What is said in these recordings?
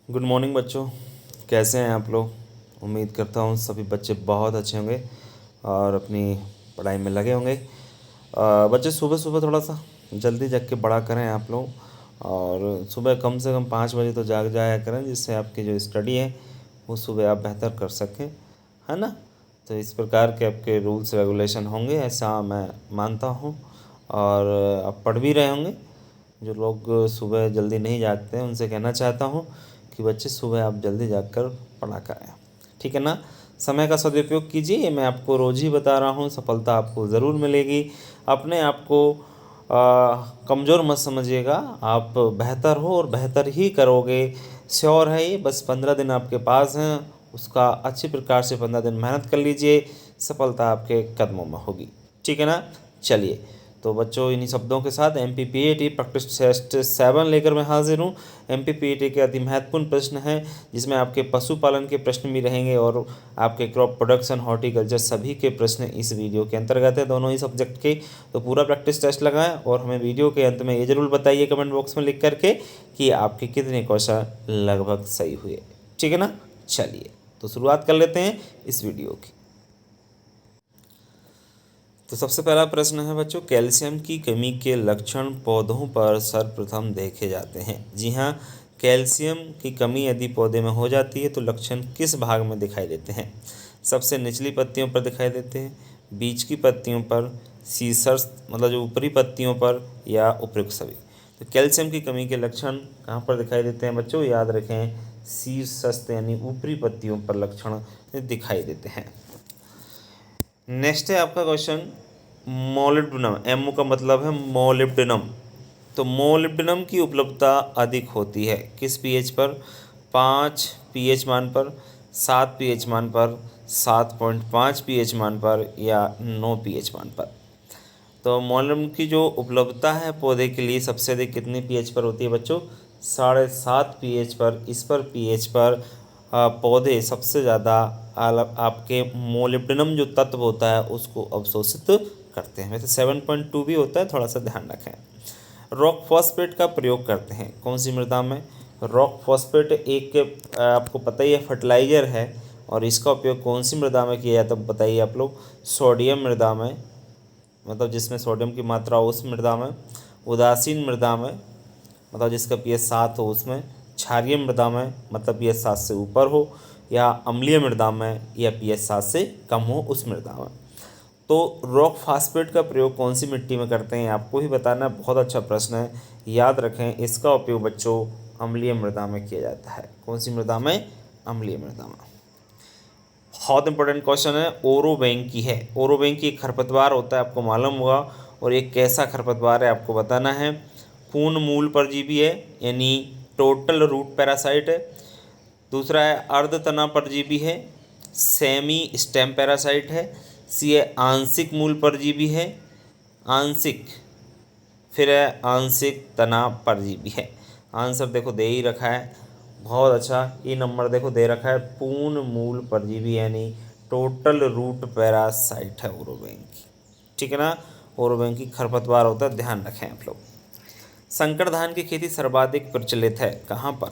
Good morning बच्चों। कैसे हैं आप लोग। उम्मीद करता हूँ सभी बच्चे बहुत अच्छे होंगे और अपनी पढ़ाई में लगे होंगे। बच्चे सुबह सुबह थोड़ा सा जल्दी जग के पढ़ा करें आप लोग, और सुबह कम से कम 5 बजे तो जाग जाया करें, जिससे आपकी जो स्टडी है वो सुबह आप बेहतर कर सकें, है ना। तो इस प्रकार के आपके रूल्स रेगुलेशन होंगे, ऐसा मैं मानता हूँ। और आप पढ़ भी रहे होंगे। जो लोग सुबह जल्दी नहीं जागते हैं उनसे कहना चाहता हूँ कि बच्चे सुबह आप जल्दी जागकर पढ़ा करें, ठीक है ना। समय का सदुपयोग कीजिए, ये मैं आपको रोज़ ही बता रहा हूँ, सफलता आपको ज़रूर मिलेगी। अपने आप को कमज़ोर मत समझिएगा, आप बेहतर हो और बेहतर ही करोगे, श्योर है ये। बस 15 दिन आपके पास हैं, उसका अच्छी प्रकार से 15 दिन मेहनत कर लीजिए, सफलता आपके कदमों में होगी, ठीक है ना। चलिए, तो बच्चों इन्हीं शब्दों के साथ MPPAT प्रैक्टिस टेस्ट 7 लेकर मैं हाजिर हूँ। MPPAT के अति महत्वपूर्ण प्रश्न हैं, जिसमें आपके पशुपालन के प्रश्न भी रहेंगे और आपके क्रॉप प्रोडक्शन, हॉर्टिकल्चर सभी के प्रश्न इस वीडियो के अंतर्गत है, दोनों ही सब्जेक्ट के। तो पूरा प्रैक्टिस टेस्ट लगाएं और हमें वीडियो के अंत में ये जरूर बताइए कमेंट बॉक्स में लिख करके कि आपके कितने क्वेश्चन लगभग सही हुए, ठीक है ना। चलिए, तो शुरुआत कर लेते हैं इस वीडियो की। तो सबसे पहला प्रश्न है बच्चों, कैल्शियम की कमी के लक्षण पौधों पर सर्वप्रथम देखे जाते हैं। जी हाँ, कैल्शियम की कमी यदि पौधे में हो जाती है तो लक्षण किस भाग में दिखाई देते हैं। सबसे निचली पत्तियों पर दिखाई देते हैं, बीच की पत्तियों पर, शीर्ष मतलब जो ऊपरी पत्तियों पर, या उपयुक्त सभी। तो कैल्शियम की कमी के लक्षण कहाँ पर दिखाई देते हैं बच्चों, याद रखें शीर्षस्थ यानी ऊपरी पत्तियों पर लक्षण दिखाई देते हैं। नेक्स्ट है आपका क्वेश्चन, मोलिब्डेनम, एमओ का मतलब है मोलिब्डेनम। तो मोलिब्डेनम की उपलब्धता अधिक होती है किस पीएच पर, 5 पीएच मान पर, 7 पीएच मान पर, 7.5 पीएच मान पर, या 9 पीएच मान पर। तो मोलिब्डेनम की जो उपलब्धता है पौधे के लिए सबसे अधिक कितने पीएच पर होती है बच्चों, 7.5 पीएच पर। इस पर पीएच पर पौधे सबसे ज़्यादा आपके मोलिब्डेनम जो तत्व होता है उसको अवशोषित करते हैं। वैसे 7.2 भी होता है, थोड़ा सा ध्यान रखें। रॉक फॉस्फेट का प्रयोग करते हैं कौन सी मृदा में। रॉक फॉस्फेट एक आपको पता ही है फर्टिलाइजर है, और इसका उपयोग कौन सी मृदा में किया जाता है बताइए आप लोग। सोडियम मृदा में, मतलब जिसमें सोडियम की मात्रा हो उस मृदा में। उदासीन मृदा में, मतलब जिसका pH 7 हो उसमें। क्षारीय मृदा में, मतलब pH 7 से ऊपर हो। या अम्लीय मृदा में, या pH 7 से कम हो उस मृदा में। तो रॉक फास्फेट का प्रयोग कौन सी मिट्टी में करते हैं आपको ही बताना है, बहुत अच्छा प्रश्न है, याद रखें। इसका उपयोग बच्चों अम्लीय मृदा में किया जाता है। कौन सी मृदा में, अम्लीय मृदा में। बहुत इंपॉर्टेंट क्वेश्चन है, ओरोबैंकी है। ओरोबैंकी एक खरपतवार होता है, आपको मालूम होगा, और एक कैसा खरपतवार है आपको बताना है। पूर्ण मूल परजीवी है, यानी टोटल रूट पैरासाइट है। दूसरा है अर्ध तना परजीवी है, सेमी स्टेम पैरासाइट है। सी है आंशिक मूल परजीवी है, आंशिक। फिर है आंशिक तना परजीवी है। आंसर देखो दे ही रखा है, बहुत अच्छा। ये नंबर देखो दे रखा है, पूर्ण मूल परजीवी यानी टोटल रूट पैरासाइट है ओरोबैंकी, ठीक है ना। ओरोबैंकी खरपतवार होता है, ध्यान रखें आप लोग। संकर धान की खेती सर्वाधिक प्रचलित है कहाँ पर।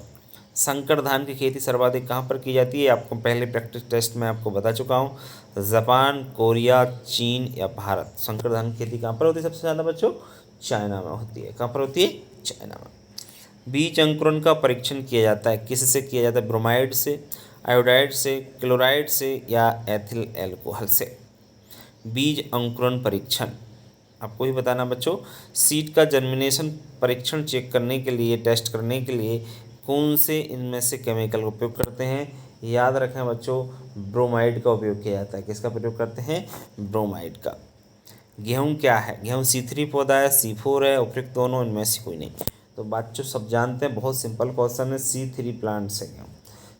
संकर धान की खेती सर्वाधिक कहाँ पर की जाती है, आपको पहले प्रैक्टिस टेस्ट में आपको बता चुका हूँ। जापान, कोरिया, चीन, या भारत। संकर धान की खेती कहाँ पर होती है सबसे ज़्यादा बच्चों, चाइना में होती है। कहाँ पर होती है, चाइना में। बीज अंकुरण का परीक्षण किया जाता है किससे किया जाता है, ब्रोमाइड से, आयोडाइड से, क्लोराइड से, या एथिल एल्कोहल से। बीज अंकुरण परीक्षण आपको ही बताना बच्चों। सीड का जर्मिनेशन परीक्षण चेक करने के लिए, टेस्ट करने के लिए कौन से इनमें से केमिकल का उपयोग करते हैं, याद रखें बच्चों ब्रोमाइड का उपयोग किया जाता है। किसका प्रयोग करते हैं, ब्रोमाइड का। गेहूं क्या है, गेहूं C3 पौधा है, C4 है, उपयुक्त दोनों इनमें से कोई नहीं। तो बच्चों सब जानते हैं, बहुत सिंपल क्वेश्चन है, C3 प्लांट्स है गेहूँ।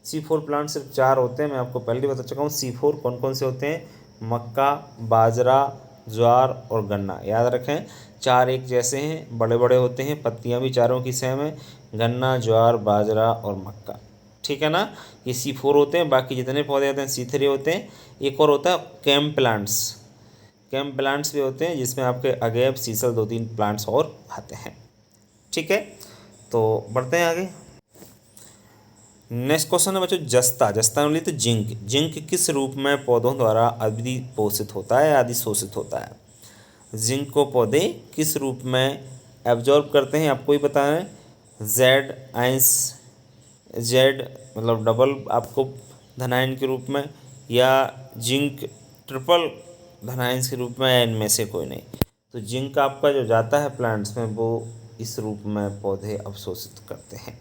C4 प्लांट सिर्फ 4 होते हैं, मैं आपको पहले बता चुका हूँ। C4 कौन कौन से होते हैं, मक्का, बाजरा, ज्वार और गन्ना। याद रखें 4 एक जैसे हैं, बड़े बड़े होते हैं, पत्तियां भी चारों की सेम है, गन्ना, ज्वार, बाजरा और मक्का, ठीक है ना। ये C4 होते हैं, बाकी जितने पौधे होते हैं C3 होते हैं। एक और होता है कैम प्लांट्स, कैम प्लांट्स भी होते हैं जिसमें आपके अगेव, सीसल, 2-3 प्लांट्स और आते हैं, ठीक है। तो बढ़ते हैं आगे। नेक्स्ट क्वेश्चन है बच्चों जस्ता। जस्ता बोली तो जिंक। जिंक किस रूप में पौधों द्वारा अधिपोषित होता है, अधिशोषित होता है? जिंक को पौधे किस रूप में एब्जॉर्ब करते हैं, आपको ही पता है। जेड आइंस, जेड मतलब डबल आपको धनायन के रूप में, या जिंक ट्रिपल धनायन के रूप में, या इनमें से कोई नहीं। तो जिंक आपका जो जाता है प्लांट्स में वो इस रूप में पौधे अवशोषित करते हैं।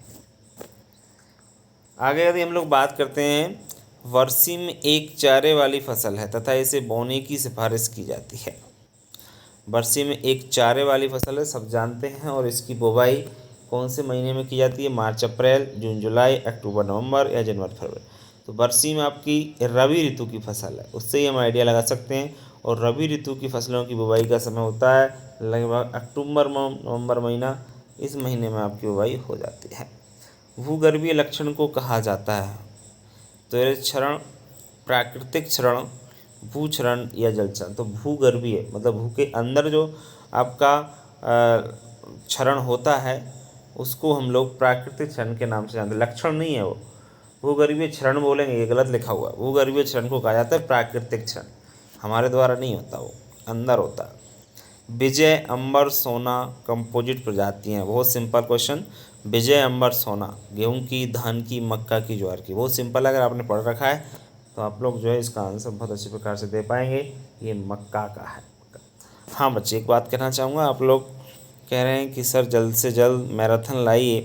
आगे यदि हम लोग बात करते हैं, बरसीम एक चारे वाली फसल है तथा इसे बोने की सिफारिश की जाती है। बरसीम एक चारे वाली फसल है, सब जानते हैं, और इसकी बुवाई कौन से महीने में की जाती है? मार्च अप्रैल, जून जुलाई, अक्टूबर नवंबर, या जनवरी फरवरी। तो बरसीम आपकी रबी ऋतु की फसल है, उससे ही हम आइडिया लगा सकते हैं। और रबी ऋतु की फसलों की बुवाई का समय होता है लगभग अक्टूबर नवंबर महीना, इस महीने में आपकी बुवाई हो जाती है। भूगर्भीय लक्षण को कहा जाता है त्वरित क्षरण, प्राकृतिक क्षरण, भूक्षरण या जल क्षरण। तो भूगर्भीय मतलब भू के अंदर जो आपका क्षरण होता है उसको हम लोग प्राकृतिक क्षरण के नाम से जानते हैं, लक्षण नहीं है वो। भूगर्भीय क्षरण बोलेंगे, ये गलत लिखा हुआ है। भूगर्भीय क्षरण को कहा जाता है प्राकृतिक क्षरण, हमारे द्वारा नहीं होता, वो अंदर होता है। विजय, अंबर, सोना कंपोजिट प्रजाति हैं। बहुत सिंपल क्वेश्चन। विजय, अंबर, सोना गेहूं की, धान की, मक्का की, ज्वार की। बहुत सिंपल, अगर आपने पढ़ रखा है तो आप लोग जो है इसका आंसर बहुत अच्छे प्रकार से दे पाएंगे। ये मक्का का है। हाँ बच्चे, एक बात कहना चाहूँगा, आप लोग कह रहे हैं कि सर जल्द से जल्द मैराथन लाइए,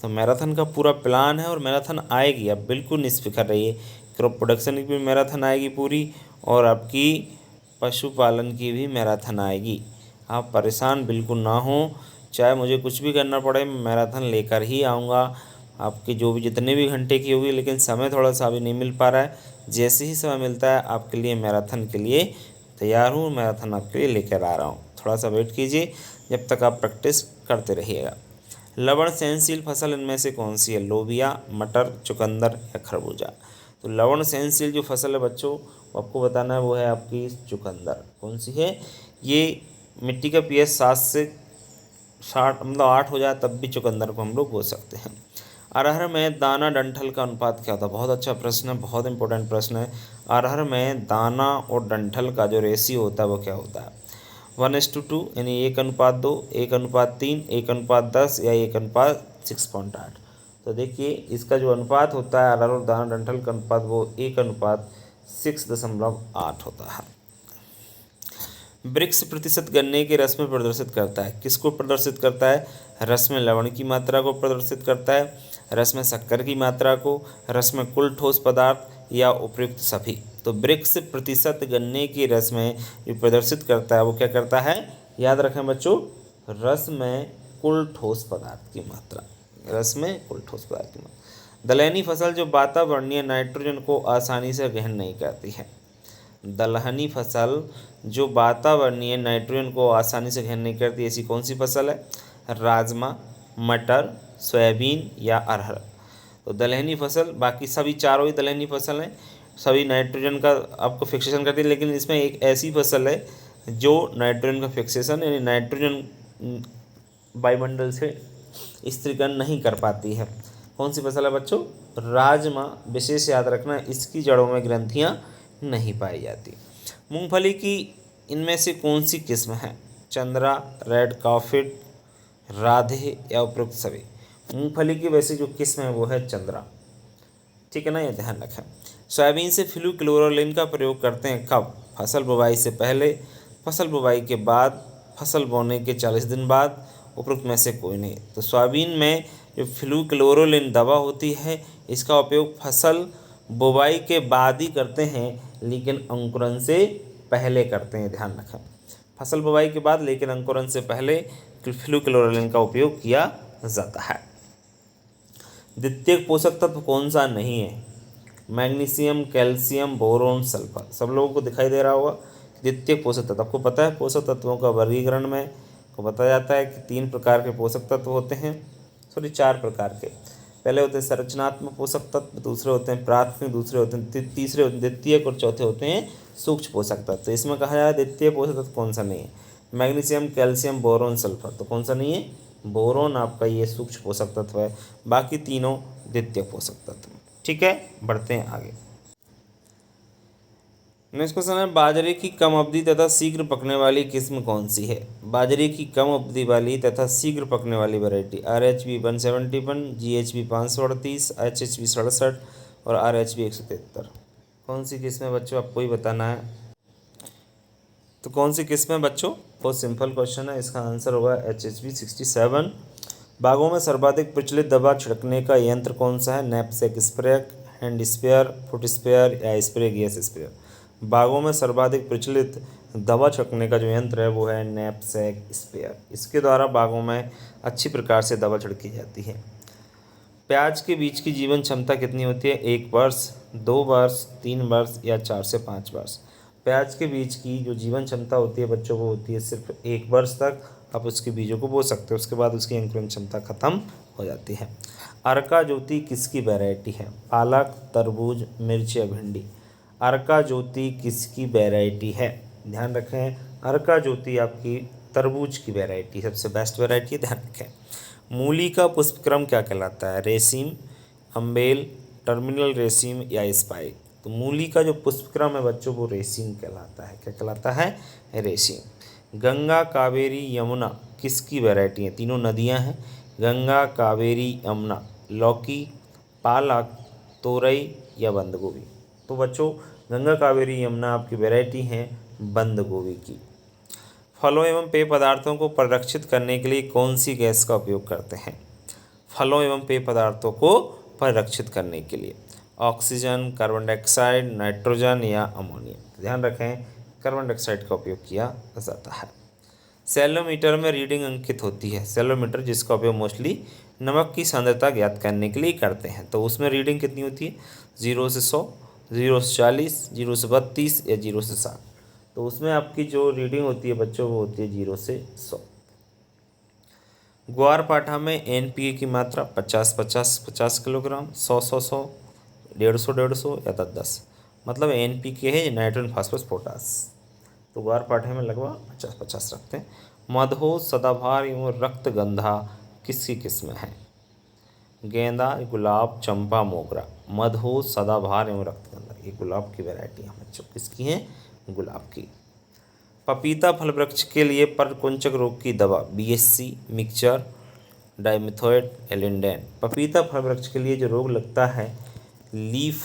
तो मैराथन का पूरा प्लान है और मैराथन आएगी, आप बिल्कुल निश्फिक्र रहिए। क्रॉप प्रोडक्शन की भी मैराथन आएगी पूरी, और आपकी पशुपालन की भी मैराथन आएगी। आप परेशान बिल्कुल ना हो, चाहे मुझे कुछ भी करना पड़े, मैं मैराथन लेकर ही आऊँगा। आपकी जो भी जितने भी घंटे की होगी, लेकिन समय थोड़ा सा अभी नहीं मिल पा रहा है। जैसे ही समय मिलता है आपके लिए मैराथन के लिए तैयार हूँ, मैराथन आपके लिए लेकर आ रहा हूँ। थोड़ा सा वेट कीजिए, जब तक आप प्रैक्टिस करते रहिएगा। लवण सहनशील फसल इनमें से कौन सी है? लोबिया, मटर, चुकंदर या खरबूजा। तो लवण सहनशील जो फसल है बच्चों, वो आपको बताना है, वो है आपकी चुकंदर। कौन सी है? ये मिट्टी का पीएच 7 से 60 मतलब 8 हो जाए तब भी चुकंदर को हम लोग बो सकते हैं। अरहर में दाना डंठल का अनुपात क्या होता है? बहुत अच्छा प्रश्न है, बहुत इंपॉर्टेंट प्रश्न है। अरहर में दाना और डंठल का जो रेशियो होता है वो क्या होता है? 1:2 यानी 1:2, 1:3, 1:10 या 1:6.8। तो देखिए इसका जो अनुपात होता है अरहर और दाना डंठल का अनुपात, वो 1:6.8 होता है। वृक्ष प्रतिशत गन्ने के रस में प्रदर्शित करता है। किसको प्रदर्शित करता है? रस में लवण की मात्रा को प्रदर्शित करता है, रस में शक्कर की मात्रा को, रस में कुल ठोस पदार्थ, या उपयुक्त सभी। तो वृक्ष प्रतिशत गन्ने के रस में जो प्रदर्शित करता है वो क्या करता है? याद रखें बच्चों, रस में कुल ठोस पदार्थ की मात्रा, रस में कुल ठोस पदार्थ की मात्रा। दलहनी फसल जो वातावरणीय नाइट्रोजन को आसानी से ग्रहण नहीं करती है। दलहनी फसल जो वातावरणीय नाइट्रोजन को आसानी से ग्रहण नहीं करती, ऐसी कौन सी फसल है? राजमा, मटर, सोयाबीन या अरहर। तो दलहनी फसल, बाकी सभी चारों ही दलहनी फसल हैं, सभी नाइट्रोजन का आपको फिक्सेशन करती है, लेकिन इसमें एक ऐसी फसल है जो नाइट्रोजन का फिक्सेशन यानी नाइट्रोजन वायुमंडल से स्थिरीकरण नहीं कर पाती है। कौन सी फसल है बच्चों? राजमा। विशेष याद रखना, इसकी जड़ों में ग्रंथियाँ नहीं पाई जाती। मूंगफली की इनमें से कौन सी किस्म है? चंद्रा, रेड कॉफिड, राधे या उपयुक्त सभी। मूंगफली की वैसे जो किस्म है वो है चंद्रा, ठीक है ना, ये ध्यान रखें। सोयाबीन से फ्लूक्लोरोलिन का प्रयोग करते हैं कब? फसल बुवाई से पहले, फसल बुवाई के बाद, फसल बोने के 40 दिन बाद, उपयुक्त में से कोई नहीं। तो सोयाबीन में जो फ्लूक्लोरोलिन दवा होती है इसका उपयोग फसल बुवाई के बाद ही करते हैं, लेकिन अंकुरन से पहले करते हैं, ध्यान रखें। फसल बुवाई के बाद लेकिन अंकुरन से पहले फ्लूक्लोरोलिन का उपयोग किया जाता है। द्वितीयक पोषक तत्व कौन सा नहीं है? Magnesium, calcium, boron, sulphur. सब लोगों को दिखाई दे रहा होगा। द्वितीयक पोषक तत्व, आपको पता है पोषक तत्वों का वर्गीकरण में को बताया जाता है कि 3 प्रकार के पोषक तत्व होते हैं, 4 प्रकार के। पहले होते हैं संरचनात्मक पोषक तत्व, दूसरे होते हैं प्राथमिक, दूसरे होते हैं तीसरे होते हैं द्वितीयक, और चौथे होते हैं सूक्ष्म पोषक तत्व। तो इसमें कहा जाए द्वितीय पोषक तत्व कौन सा नहीं है? Magnesium, calcium, boron, sulphur. तो कौन सा नहीं है? बोरोन आपका ये सूक्ष्म पोषक तत्व है, बाकी तीनों द्वितीय पोषक तत्व। ठीक है, बढ़ते हैं आगे। नेक्स्ट क्वेश्चन है, बाजरे की कम अवधि तथा शीघ्र पकने वाली किस्म कौन सी है? बाजरे की कम अवधि वाली तथा शीघ्र पकने वाली वैरायटी RH-B 171, GH-B 538, HH-B 67 और RH-B 173 कौन सी किस्म है बच्चों? आपको ही बताना है। तो कौन सी किस्म है बच्चों? बहुत सिंपल क्वेश्चन है, इसका आंसर होगा HH-B 67। बागों में सर्वाधिक प्रचलित दवा छिड़कने का यंत्र कौन सा है? Knapsack spray, hand sprayer, foot sprayer या स्प्रे गैस स्प्रेयर? बागों में सर्वाधिक प्रचलित दवा छिड़कने का जो यंत्र है वो है नैपसेक स्प्रेयर। इसके द्वारा बागों में अच्छी प्रकार से दवा छिड़की जाती है। प्याज के बीज की जीवन क्षमता कितनी होती है? 1 वर्ष, 2 वर्ष, 3 वर्ष या 4 से 5 वर्ष? प्याज के बीज की जो जीवन क्षमता होती है बच्चों, वो होती है सिर्फ 1 वर्ष तक आप उसके बीजों को बो सकते हो, उसके बाद उसकी अंकुरण क्षमता खत्म हो जाती है। अर्का ज्योति किसकी वैरायटी है? पालक, तरबूज, मिर्च या भिंडी? अर्का ज्योति किसकी वैरायटी है? ध्यान रखें, अर्का ज्योति आपकी तरबूज की वैरायटी सबसे बेस्ट वैरायटी है, ध्यान रखें। मूली का पुष्पक्रम क्या कहलाता है? रेसिम, अम्बेल, टर्मिनल रेसिम या स्पाइक? तो मूली का जो पुष्पक्रम है बच्चों वो रेसिम कहलाता है। क्या कहलाता है? रेसिम। गंगा, कावेरी, यमुना किसकी वैरायटी है? तीनों नदियां हैं, गंगा, कावेरी, यमुना। लौकी, पालक, तोरई या बंद गोभी? तो बच्चों गंगा, कावेरी, यमुना आपकी वैरायटी हैं बंद गोभी की। फलों एवं पेय पदार्थों को परिरक्षित करने के लिए कौन सी गैस का उपयोग करते हैं? फलों एवं पेय पदार्थों को परिरक्षित करने के लिए ऑक्सीजन, कार्बन डाइऑक्साइड, नाइट्रोजन या अमोनिया? ध्यान रखें, कार्बन डाइऑक्साइड का उपयोग किया जाता है। सेलोमीटर में रीडिंग अंकित होती है। सेलोमीटर जिसका उपयोग मोस्टली नमक की सांद्रता ज्ञात करने के लिए करते हैं, तो उसमें रीडिंग कितनी होती है? 0 से 100, 0 से 40, 0 से 32 या 0 से 60? तो उसमें आपकी जो रीडिंग होती है बच्चों वो होती है 0 से 100। ग्वार पाठा में NPK की मात्रा 50-50-50 किलोग्राम, 100-100-100, 150-150 या 10-10? मतलब NPK है नाइट्रोजन, फास्फोरस, पोटास। तो ग्वार पाठे में लगभग 50-50 रखते हैं। मधु, सदाबहार एवं रक्तगंधा किसकी किस्म है? गेंदा, गुलाब, चंपा, मोगरा? मधु, सदाबहार एवं रक्तगंधा ये गुलाब की वैरायटी है बच्चों। किसकी है? गुलाब की। पपीता फल वृक्ष के लिए परकुंचक रोग की दवा BSC, मिक्सचर, डाइमिथोएट, एलिंडेन? पपीता फल वृक्ष के लिए जो रोग लगता है लीफ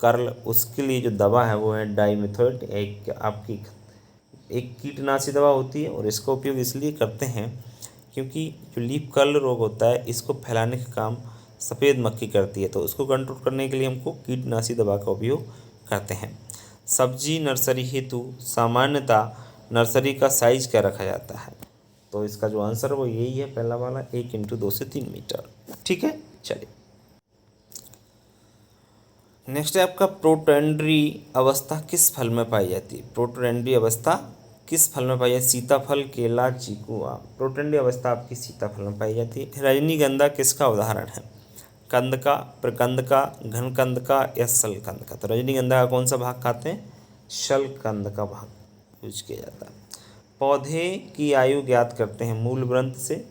कर्ल, उसके लिए जो दवा है वो है डाइमिथोएट। एक कीटनाशी दवा होती है और इसका उपयोग इसलिए करते हैं क्योंकि जो लीफ कर्ल रोग होता है इसको फैलाने का काम सफ़ेद मक्खी करती है, तो उसको कंट्रोल करने के लिए हमको कीटनाशी दवा का उपयोग करते हैं। सब्जी नर्सरी हेतु सामान्यतः नर्सरी का साइज क्या रखा जाता है? तो इसका जो आंसर है वो यही है, पहला वाला, 1x2 से 3 मीटर। ठीक है, चलिए नेक्स्ट है आपका प्रोटोडेंड्री अवस्था किस फल में पाई जाती है? प्रोटोडेंड्री अवस्था किस फल में पाई जाती है? सीताफल, केला, चीकू, आम? प्रोटोडेंड्री अवस्था आपकी सीताफल में पाई जाती है। रजनीगंधा किसका उदाहरण है? कंद का, प्रकंद का, घनकंद का या शलकंद का? तो रजनीगंधा का कौन सा भाग खाते हैं? शलकंद का भाग यूज किया जाता है। पौधे की आयु ज्ञात करते हैं मूल ग्रंथ से,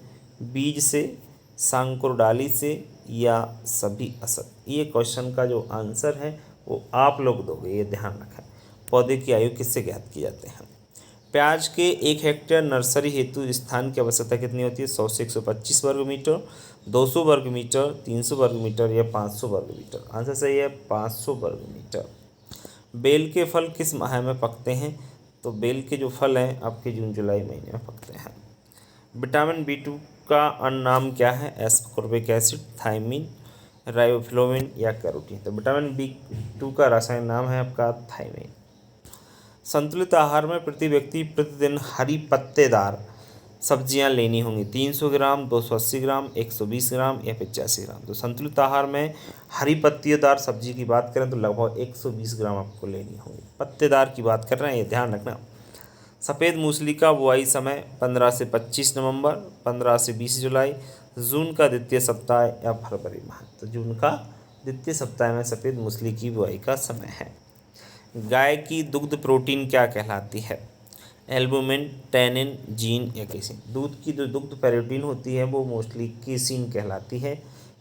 बीज से, सांकुर डाली से या सभी असत? ये क्वेश्चन का जो आंसर है वो आप लोग दोगे, ये ध्यान रखें। पौधे की आयु किससे ज्ञात की जाते हैं? प्याज के 1 हेक्टेयर नर्सरी हेतु स्थान की आवश्यकता कितनी होती है? 100 से 125 वर्ग मीटर, 200 वर्ग मीटर, 300 वर्ग मीटर या 500 वर्ग मीटर? आंसर सही है 500 वर्ग मीटर। बेल के फल किस माह में पकते हैं? तो बेल के जो फल हैं आपके जून जुलाई महीने में पकते हैं। विटामिन B2 का अन्य नाम क्या है? एस्कॉर्बिक एसिड, थायमिन, राइबोफ्लाविन या कैरोटीन? तो विटामिन B2 का रासायनिक नाम है आपका थायमिन। संतुलित आहार में प्रति व्यक्ति प्रतिदिन हरी पत्तेदार सब्जियां लेनी होंगी 300 ग्राम, 280 ग्राम, 120 ग्राम या 85 ग्राम? तो संतुलित आहार में हरी पत्तेदार सब्जी की बात करें तो लगभग 120 ग्राम आपको लेनी होगी। पत्तेदार की बात कर रहे हैं, ये ध्यान रखना। सफ़ेद मूसली का बुआई समय 15 से 25 नवंबर, 15 से 20 जुलाई, जून का द्वितीय सप्ताह या फरवरी माह? तो जून का द्वितीय सप्ताह में सफ़ेद मूसली की बुआई का समय है। गाय की दुग्ध प्रोटीन क्या कहलाती है? एल्बुमिन, टैनिन, जीन या केसिन? दूध की जो दुग्ध प्रोटीन होती है वो मोस्टली केसिन कहलाती है।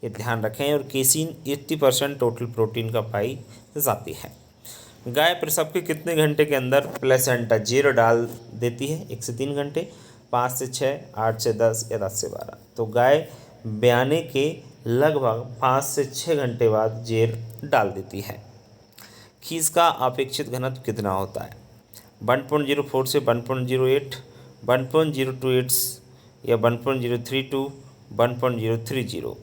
ये ध्यान रखें। और केसीन 80% टोटल प्रोटीन का पाई जाती है। गाय प्रसव के कितने घंटे के अंदर प्लेसेंटा जेर डाल देती है? 1 से 3 घंटे, 5 से 6, 8 से 10 या 10 से 12। तो गाय ब्याने के लगभग 5 से 6 घंटे बाद जेर डाल देती है। खीस का अपेक्षित घनत्व कितना होता है? 1.04 से 1.08, 1.028 या 1.032, 1.030।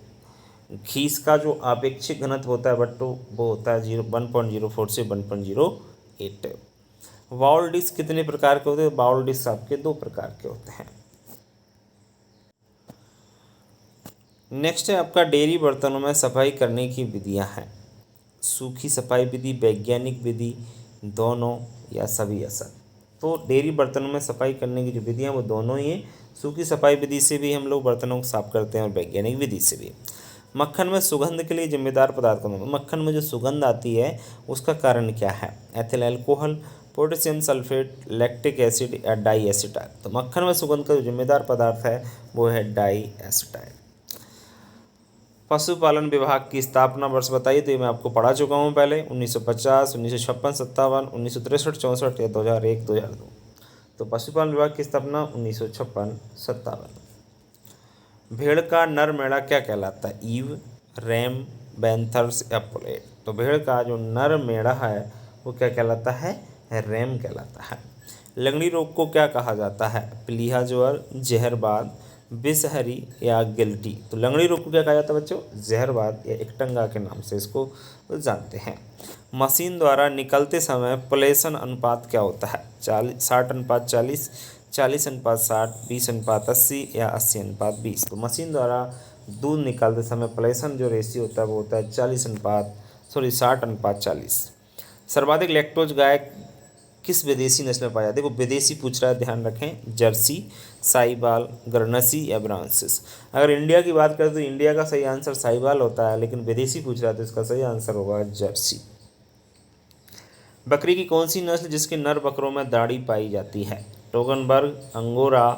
खीस का जो अपेक्षित घनत्व होता है बट्टो वो होता है 1.04 से 1.08। बाउल डिश कितने प्रकार के होते हैं? बाउल डिश आपके 2 प्रकार के होते हैं। नेक्स्ट है आपका डेयरी बर्तनों में सफाई करने की विधियां हैं। सूखी सफाई विधि, वैज्ञानिक विधि, दोनों या सभी असर। तो डेयरी बर्तनों में सफाई करने की जो विधियाँ वो दोनों ही हैं। सूखी सफाई विधि से भी हम लोग बर्तनों को साफ करते हैं और वैज्ञानिक विधि से भी। मक्खन में सुगंध के लिए जिम्मेदार पदार्थ कौन है? मक्खन में जो सुगंध आती है उसका कारण क्या है? Ethyl alcohol, potassium sulphate, lactic acid या डाई एसिटाइल। तो मक्खन में सुगंध का जो जिम्मेदार पदार्थ है वो है डाई एसिटाइल। पशुपालन विभाग की स्थापना वर्ष बताइए। तो ये मैं आपको पढ़ा चुका हूँ पहले, 1950, 1956, 57, 1963, 64 या 2001, 2002। तो पशुपालन विभाग की स्थापना 1956, 57। भेड़ का नर मेढ़ा क्या कहलाता है? ईव, रैम, बैंथर्स या पुलेट। तो भेड़ का जो नर मेढ़ा है वो क्या कहलाता है? रैम कहलाता है। लगड़ी रोग को क्या कहा जाता है? प्लीहा ज्वर, जहरबाद, बिसहरी या गिल्टी। तो लगड़ी रोग को क्या कहा जाता है बच्चों? जहरबाद या एकटंगा के नाम से इसको जानते हैं। मशीन द्वारा निकलते समय प्लेसन अनुपात क्या होता है? 60:40, 40:60, 20:80 या 80:20। तो मशीन द्वारा दूध निकालते समय प्लेसन जो रेशियो होता है वो होता है 60:40। सर्वाधिक लैक्टोज गाय किस विदेशी नस्ल में पाया जाता है? देखो विदेशी पूछ रहा है, ध्यान रखें। जर्सी, साहिवाल, गरनसी या ब्रांसिस। अगर इंडिया की बात करें तो इंडिया का सही आंसर साहिवाल होता है, लेकिन विदेशी पूछ रहा है तो इसका सही आंसर होगा जर्सी। बकरी की कौन सी नस्ल जिसके नर बकरों में दाढ़ी पाई जाती है? टोगनबर्ग, अंगोरा,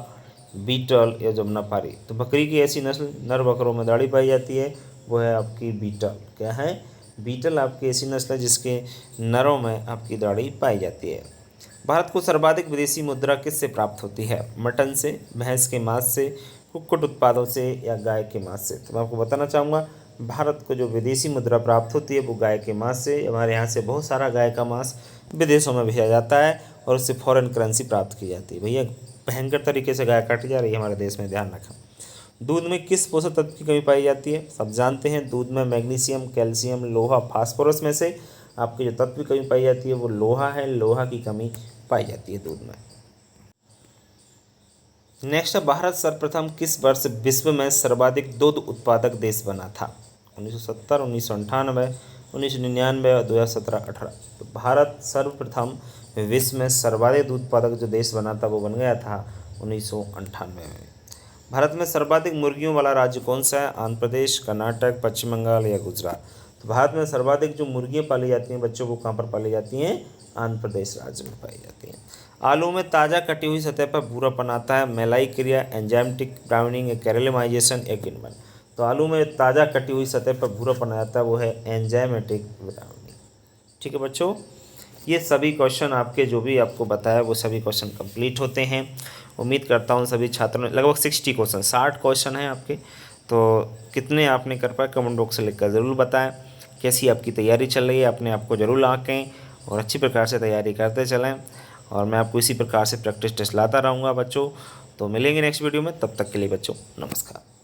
बीटल या जमुनापारी। तो बकरी की ऐसी नस्ल नर बकरों में दाढ़ी पाई जाती है वो है आपकी बीटल। क्या है? बीटल आपकी ऐसी नस्ल है जिसके नरों में आपकी दाढ़ी पाई जाती है। भारत को सर्वाधिक विदेशी मुद्रा किससे प्राप्त होती है? मटन से, भैंस के मांस से, कुक्कुट उत्पादों से या गाय के मांस से। तो मैं आपको बताना चाहूँगा भारत को जो विदेशी मुद्रा प्राप्त होती है वो गाय के मांस से। हमारे यहाँ से बहुत सारा गाय का मांस विदेशों में भेजा जाता है और उससे फॉरेन करेंसी प्राप्त की जाती है। भैया भयंकर तरीके से गाय काटी जा रही है हमारे देश में, ध्यान रखें। दूध में किस पोषक तत्व की कमी पाई जाती है? सब जानते हैं दूध में मैग्नीशियम, कैल्शियम, लोहा, फास्फोरस में से आपकी जो तत्व की कमी पाई जाती है वो लोहा है। लोहा की कमी पाई जाती है दूध में। नेक्स्ट है भारत सर्वप्रथम किस वर्ष विश्व में सर्वाधिक दूध उत्पादक देश बना था? 1970, 1998, 1999 और 2017-18। तो भारत सर्वप्रथम विश्व में सर्वाधिक दूध उत्पादक जो देश बना था वो बन गया था 1998 में। भारत में सर्वाधिक मुर्गियों वाला राज्य कौन सा है? आंध्र प्रदेश, कर्नाटक, पश्चिम बंगाल या गुजरात। तो भारत में सर्वाधिक जो मुर्गियाँ पाली जाती हैं बच्चों, वो कहाँ पर पाली जाती हैं? आंध्र प्रदेश राज्य में पाई जाती हैं। आलू में ताज़ा कटी हुई सतह पर भूरापन आता है, मेलाई क्रिया, एंजाइमेटिक ब्राउनिंग, कैरेमलाइजेशन या किण्वन। तो आलू में ताज़ा कटी हुई सतह पर भूरापन आता है वो है एंजाइमेटिक ब्राउनिंग। ठीक है बच्चों, ये सभी क्वेश्चन आपके जो भी आपको बताया वो सभी क्वेश्चन कंप्लीट होते हैं। उम्मीद करता हूँ सभी छात्रों ने लगभग 60 क्वेश्चन 60 क्वेश्चन हैं आपके, तो कितने आपने कर पाए कमेंट बॉक्स से लिखकर ज़रूर बताएं। कैसी आपकी तैयारी चल रही है, अपने आप को ज़रूर आँकें और अच्छी प्रकार से तैयारी करते चलें। और मैं आपको इसी प्रकार से प्रैक्टिस टेस्ट लाता रहूँगा बच्चों। तो मिलेंगे नेक्स्ट वीडियो में, तब तक के लिए बच्चों नमस्कार।